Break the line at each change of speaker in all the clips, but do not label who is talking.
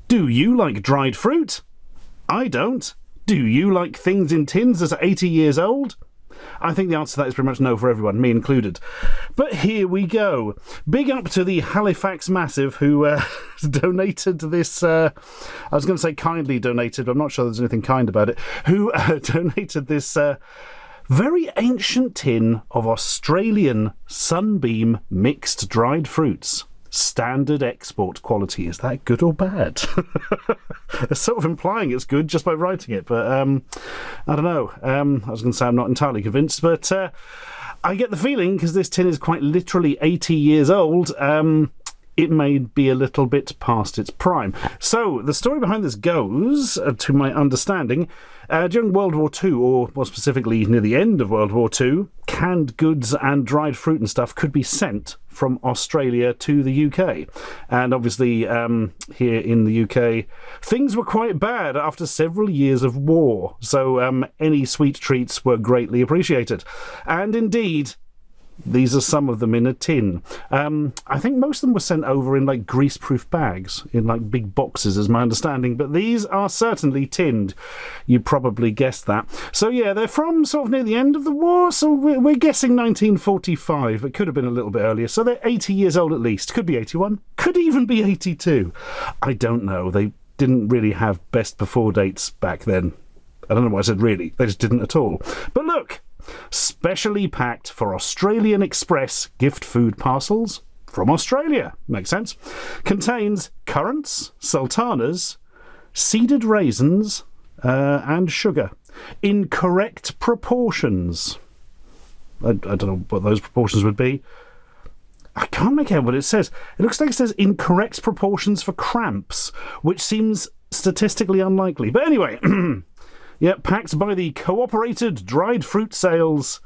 Do you like dried fruit? I don't. Do you like things in tins that are 80 years old? I think the answer to that is pretty much no for everyone, me included. But here we go. Big up to the Halifax Massive who donated this, I was going to say kindly donated, but I'm not sure there's anything kind about it, who donated this very ancient tin of Australian Sunbeam mixed dried fruits. Standard export quality. Is that good or bad? It's sort of implying it's good just by writing it, but I don't know. I was going to say I'm not entirely convinced, but I get the feeling, because this tin is quite literally 80 years old, it may be a little bit past its prime. So, the story behind this goes, to my understanding, during World War II, or more specifically near the end of World War II, canned goods and dried fruit and stuff could be sent from Australia to the UK. And obviously, here in the UK, things were quite bad after several years of war. So any sweet treats were greatly appreciated. And indeed, these are some of them in a tin. I think most of them were sent over in like grease-proof bags, in like big boxes, is my understanding. But these are certainly tinned. You probably guessed that. So yeah, they're from sort of near the end of the war. So we're guessing 1945. It could have been a little bit earlier. So they're 80 years old at least. Could be 81. Could even be 82. I don't know. They didn't really have best before dates back then. I don't know why I said really. They just didn't at all. But look. Specially packed for Australian Express gift food parcels from Australia. Makes sense. Contains currants, sultanas, seeded raisins, and sugar in correct proportions. I don't know what those proportions would be. I can't make out what it says. It looks like it says in correct proportions for cramps, which seems statistically unlikely. But anyway... Yeah, packed by the Cooperated Dried Fruit Sales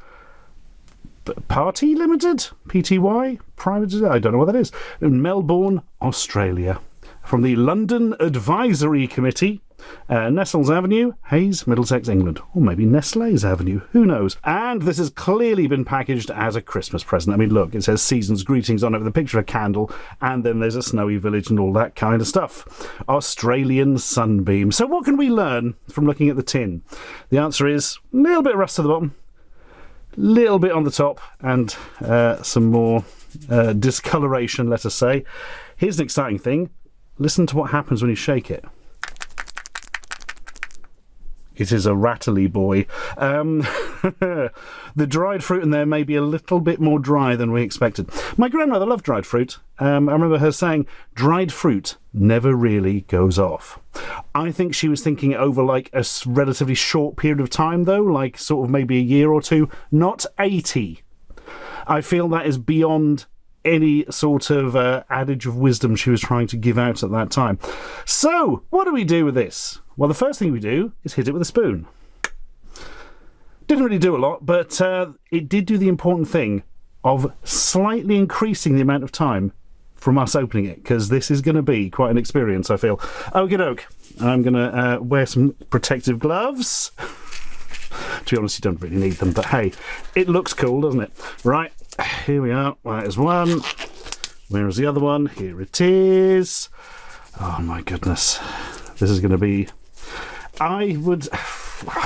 Party Limited? PTY? Private? I don't know what that is. In Melbourne, Australia. From the London Advisory Committee, Nestles Avenue, Hayes, Middlesex, England. Or maybe Nestle's Avenue. Who knows? And this has clearly been packaged as a Christmas present. I mean, look, it says Season's Greetings on it with a picture of a candle, and then there's a snowy village and all that kind of stuff. Australian Sunbeam. So what can we learn from looking at the tin? The answer is a little bit of rust to the bottom, little bit on the top, and some more discoloration, let us say. Here's an exciting thing. Listen to what happens when you shake it. It is a rattly boy. The dried fruit in there may be a little bit more dry than we expected. My grandmother loved dried fruit. I remember her saying, dried fruit never really goes off. I think she was thinking over like a relatively short period of time, though, like sort of maybe a year or two, not 80. I feel that is beyond any sort of adage of wisdom she was trying to give out at that time. So, what do we do with this? Well, the first thing we do is hit it with a spoon. Didn't really do a lot, but it did do the important thing of slightly increasing the amount of time from us opening it, because this is going to be quite an experience, I feel. Okie doke. I'm going to wear some protective gloves. To be honest, you don't really need them, but hey, it looks cool, doesn't it? Right, here we are. There's one. Where is the other one? Here it is. Oh my goodness. This is going to be... I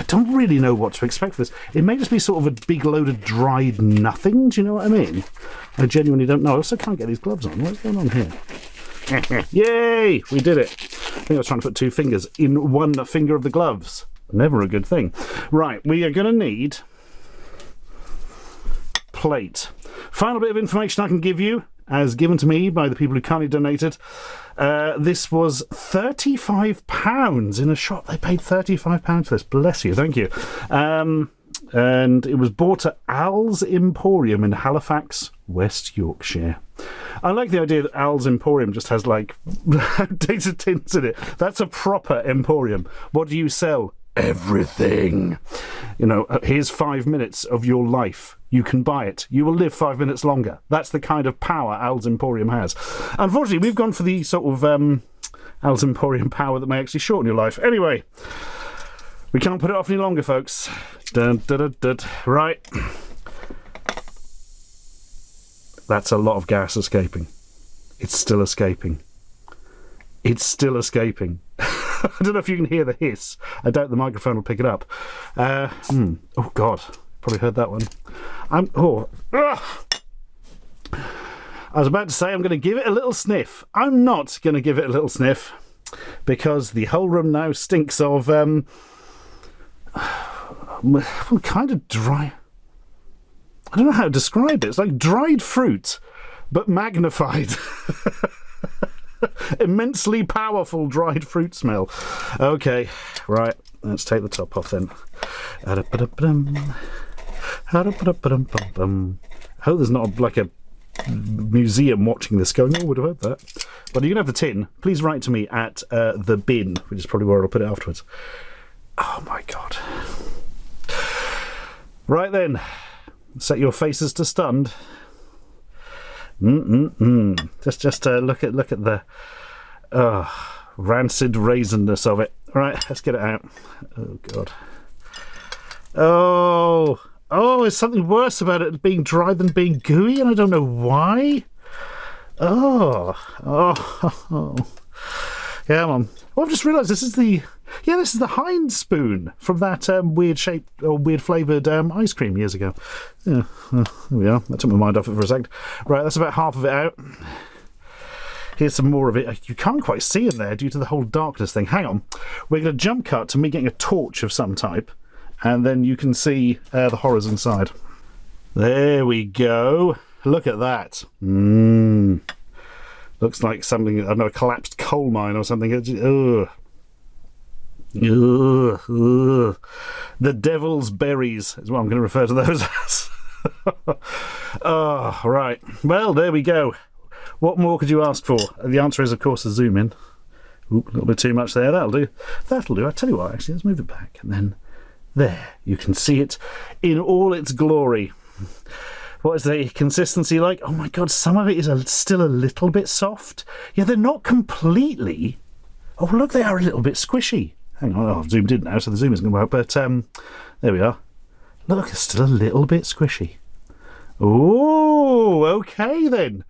don't really know what to expect for this. It may just be sort of a big load of dried nothing, do you know what I mean? I genuinely don't know. I also can't get these gloves on. What's going on here? Yay! We did it. I think I was trying to put two fingers in one finger of the gloves. Never a good thing. Right, we are going to need plate. Final bit of information I can give you, as given to me by the people who kindly donated. This was £35 in a shop. They paid £35 for this. Bless you. Thank you. And it was bought at Al's Emporium in Halifax, West Yorkshire. I like the idea that Al's Emporium just has, like, outdated tins in it. That's a proper emporium. What do you sell? Everything. You know, here's 5 minutes of your life. You can buy it. You will live 5 minutes longer. That's the kind of power Al's Emporium has. Unfortunately, we've gone for the sort of Al's Emporium power that may actually shorten your life. Anyway, we can't put it off any longer, folks. Dun, dun, dun, dun. Right. That's a lot of gas escaping. It's still escaping. It's still escaping. I don't know if you can hear the hiss. I doubt the microphone will pick it up. Oh, God. Probably heard that one. I was about to say I'm going to give it a little sniff. I'm not going to give it a little sniff because the whole room now stinks of kind of dry. I don't know how to describe it. It's like dried fruit, but magnified. Immensely powerful dried fruit smell. Okay, right. Let's take the top off then. I hope there's not like a museum watching this going, oh, would have heard that. But you can have the tin. Please write to me at the bin, which is probably where I'll put it afterwards. Oh my God. Right then. Set your faces to stunned. Just look at the rancid raisinness of it. Right, let's get it out. Oh God. Oh, there's something worse about it being dry than being gooey, and I don't know why. Oh. Yeah, Mum. Well, I've just realised this is the Heinz spoon from that weird shaped or weird flavoured ice cream years ago. Yeah, there we are. I took my mind off it for a second. Right, that's about half of it out. Here's some more of it. You can't quite see in there due to the whole darkness thing. Hang on. We're going to jump cut to me getting a torch of some type, and then you can see the horrors inside. There we go. Look at that. Looks like something, I don't know, a collapsed coal mine or something. Ugh. The devil's berries is what I'm going to refer to those as. Oh, right. Well, there we go. What more could you ask for? The answer is, of course, a zoom in. Oop, a little bit too much there. That'll do. I tell you what, actually, let's move it back. And then there, you can see it in all its glory. What is the consistency like? Oh my God, some of it is still a little bit soft. Yeah, they're not completely. Oh, look, they are a little bit squishy. Hang on, I've zoomed in now, so the zoom isn't going to work, but there we are. Look, it's still a little bit squishy. Oh, okay then.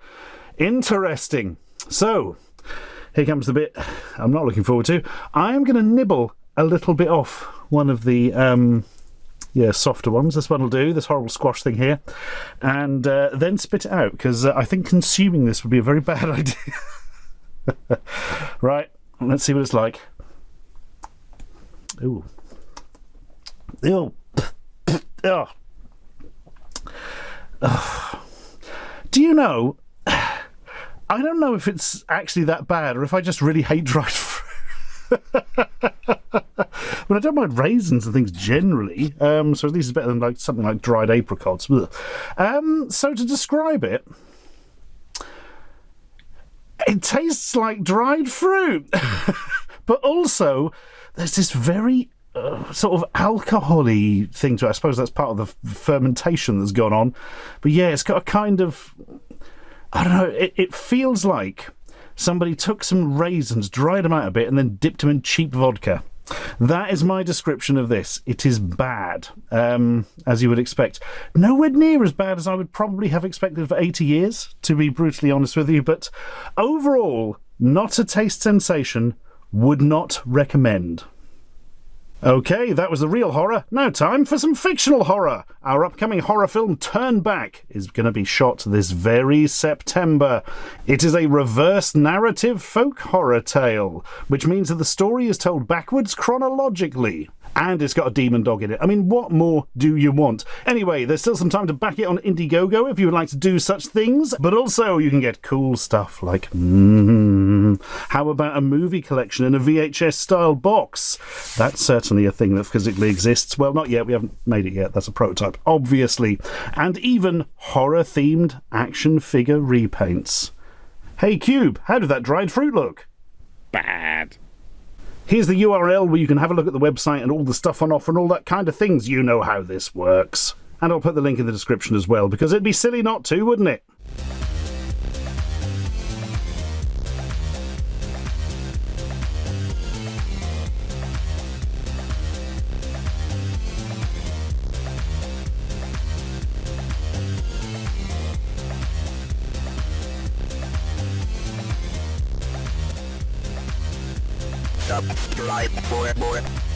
Interesting. So, here comes the bit I'm not looking forward to. I am going to nibble a little bit off one of the softer ones. This one will do, this horrible squash thing here. And then spit it out, because I think consuming this would be a very bad idea. Right, let's see what it's like. Ooh. Ew. Oh. Do you know, I don't know if it's actually that bad or if I just really hate dried fruit. I mean, I don't mind raisins and things generally, so at least it's better than like something like dried apricots. So to describe it, it tastes like dried fruit, but also there's this very sort of alcohol-y thing to it. I suppose that's part of the fermentation that's gone on. But yeah, it's got a kind of, I don't know, it feels like somebody took some raisins, dried them out a bit, and then dipped them in cheap vodka. That is my description of this. It is bad, as you would expect. Nowhere near as bad as I would probably have expected for 80 years, to be brutally honest with you, but overall, not a taste sensation, would not recommend. Okay, that was the real horror. Now time for some fictional horror. Our upcoming horror film, Turn Back, is going to be shot this very September. It is a reverse narrative folk horror tale, which means that the story is told backwards chronologically. And it's got a demon dog in it. I mean, what more do you want? Anyway, there's still some time to back it on Indiegogo if you would like to do such things, but also you can get cool stuff like, how about a movie collection in a VHS-style box? That's certainly a thing that physically exists. Well, not yet. We haven't made it yet. That's a prototype, obviously. And even horror-themed action figure repaints. Hey, Cube, how did that dried fruit look?
Bad.
Here's the URL where you can have a look at the website and all the stuff on offer and all that kind of things. You know how this works. And I'll put the link in the description as well, because it'd be silly not to, wouldn't it?
Subscribe for more.